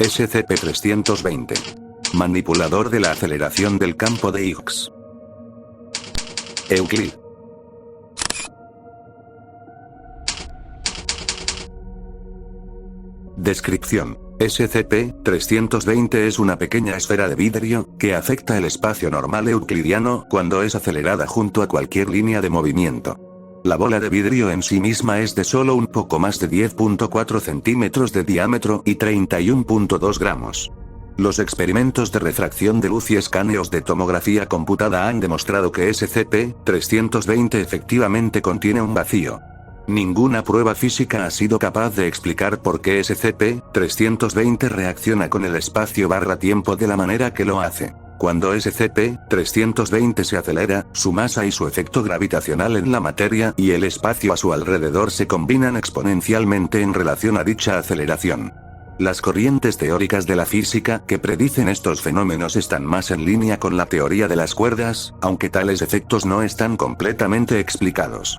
SCP-320. Manipulador de la aceleración del campo de Higgs. Euclid. Descripción. SCP-320 es una pequeña esfera de vidrio, que afecta el espacio normal euclidiano cuando es acelerada junto a cualquier línea de movimiento. La bola de vidrio en sí misma es de solo un poco más de 10.4 centímetros de diámetro y 31.2 gramos. Los experimentos de refracción de luz y escaneos de tomografía computada han demostrado que SCP-320 efectivamente contiene un vacío. Ninguna prueba física ha sido capaz de explicar por qué SCP-320 reacciona con el espacio/tiempo de la manera que lo hace. Cuando SCP-320 se acelera, su masa y su efecto gravitacional en la materia y el espacio a su alrededor se combinan exponencialmente en relación a dicha aceleración. Las corrientes teóricas de la física que predicen estos fenómenos están más en línea con la teoría de las cuerdas, aunque tales efectos no están completamente explicados.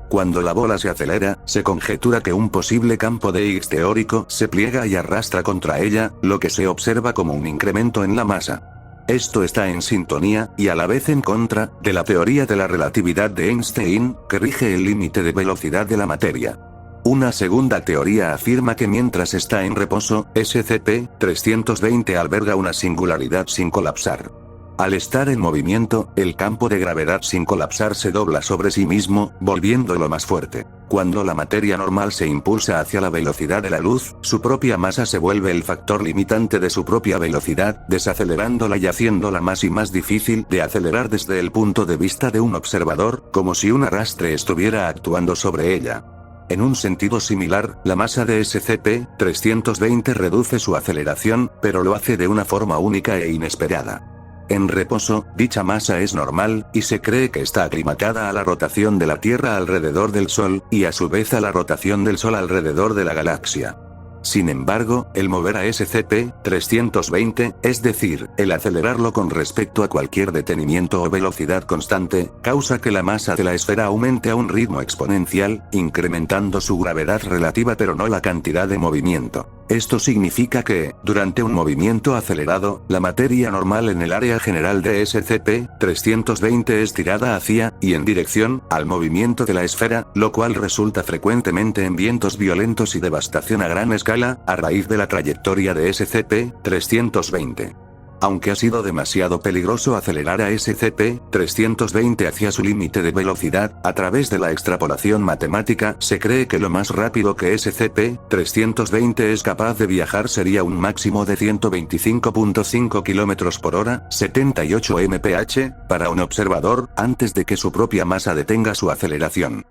Cuando la bola se acelera, se conjetura que un posible campo de Higgs teórico se pliega y arrastra contra ella, lo que se observa como un incremento en la masa. Esto está en sintonía, y a la vez en contra, de la teoría de la relatividad de Einstein, que rige el límite de velocidad de la materia. Una segunda teoría afirma que mientras está en reposo, SCP-320 alberga una singularidad sin colapsar. Al estar en movimiento, el campo de gravedad sin colapsar se dobla sobre sí mismo, volviéndolo más fuerte. Cuando la materia normal se impulsa hacia la velocidad de la luz, su propia masa se vuelve el factor limitante de su propia velocidad, desacelerándola y haciéndola más y más difícil de acelerar desde el punto de vista de un observador, como si un arrastre estuviera actuando sobre ella. En un sentido similar, la masa de SCP-320 reduce su aceleración, pero lo hace de una forma única e inesperada. En reposo, dicha masa es normal, y se cree que está aclimatada a la rotación de la Tierra alrededor del Sol, y a su vez a la rotación del Sol alrededor de la galaxia. Sin embargo, el mover a SCP-320, es decir, el acelerarlo con respecto a cualquier detenimiento o velocidad constante, causa que la masa de la esfera aumente a un ritmo exponencial, incrementando su gravedad relativa pero no la cantidad de movimiento. Esto significa que, durante un movimiento acelerado, la materia normal en el área general de SCP-320 es tirada hacia, y en dirección, al movimiento de la esfera, lo cual resulta frecuentemente en vientos violentos y devastación a gran escala, a raíz de la trayectoria de SCP-320. Aunque ha sido demasiado peligroso acelerar a SCP-320 hacia su límite de velocidad, a través de la extrapolación matemática, se cree que lo más rápido que SCP-320 es capaz de viajar sería un máximo de 125.5 km por hora, 78 mph, para un observador, antes de que su propia masa detenga su aceleración.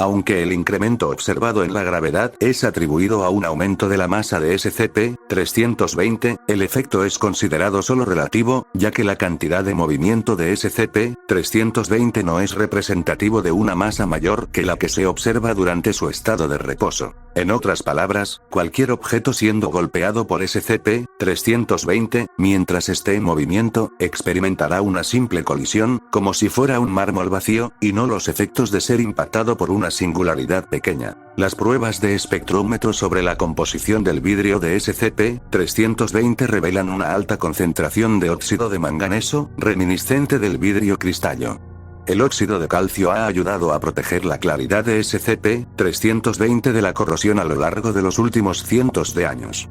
Aunque el incremento observado en la gravedad es atribuido a un aumento de la masa de SCP-320, el efecto es considerado solo relativo, ya que la cantidad de movimiento de SCP-320 no es representativo de una masa mayor que la que se observa durante su estado de reposo. En otras palabras, cualquier objeto siendo golpeado por SCP-320, mientras esté en movimiento, experimentará una simple colisión, como si fuera un mármol vacío, y no los efectos de ser impactado por una singularidad pequeña. Las pruebas de espectrómetro sobre la composición del vidrio de SCP-320 revelan una alta concentración de óxido de manganeso, reminiscente del vidrio cristallo. El óxido de calcio ha ayudado a proteger la claridad de SCP-320 de la corrosión a lo largo de los últimos cientos de años.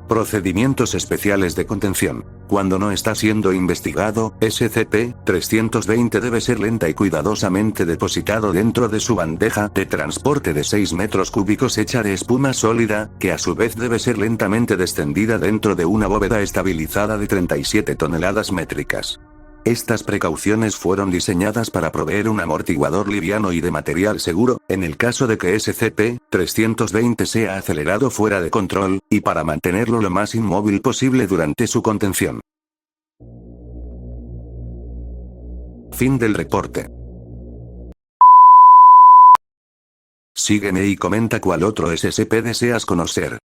Procedimientos especiales de contención. Cuando no está siendo investigado, SCP-320 debe ser lenta y cuidadosamente depositado dentro de su bandeja de transporte de 6 metros cúbicos hecha de espuma sólida, que a su vez debe ser lentamente descendida dentro de una bóveda estabilizada de 37 toneladas métricas. Estas precauciones fueron diseñadas para proveer un amortiguador liviano y de material seguro, en el caso de que SCP-320 sea acelerado fuera de control, y para mantenerlo lo más inmóvil posible durante su contención. Fin del reporte. Sígueme y comenta cuál otro SCP deseas conocer.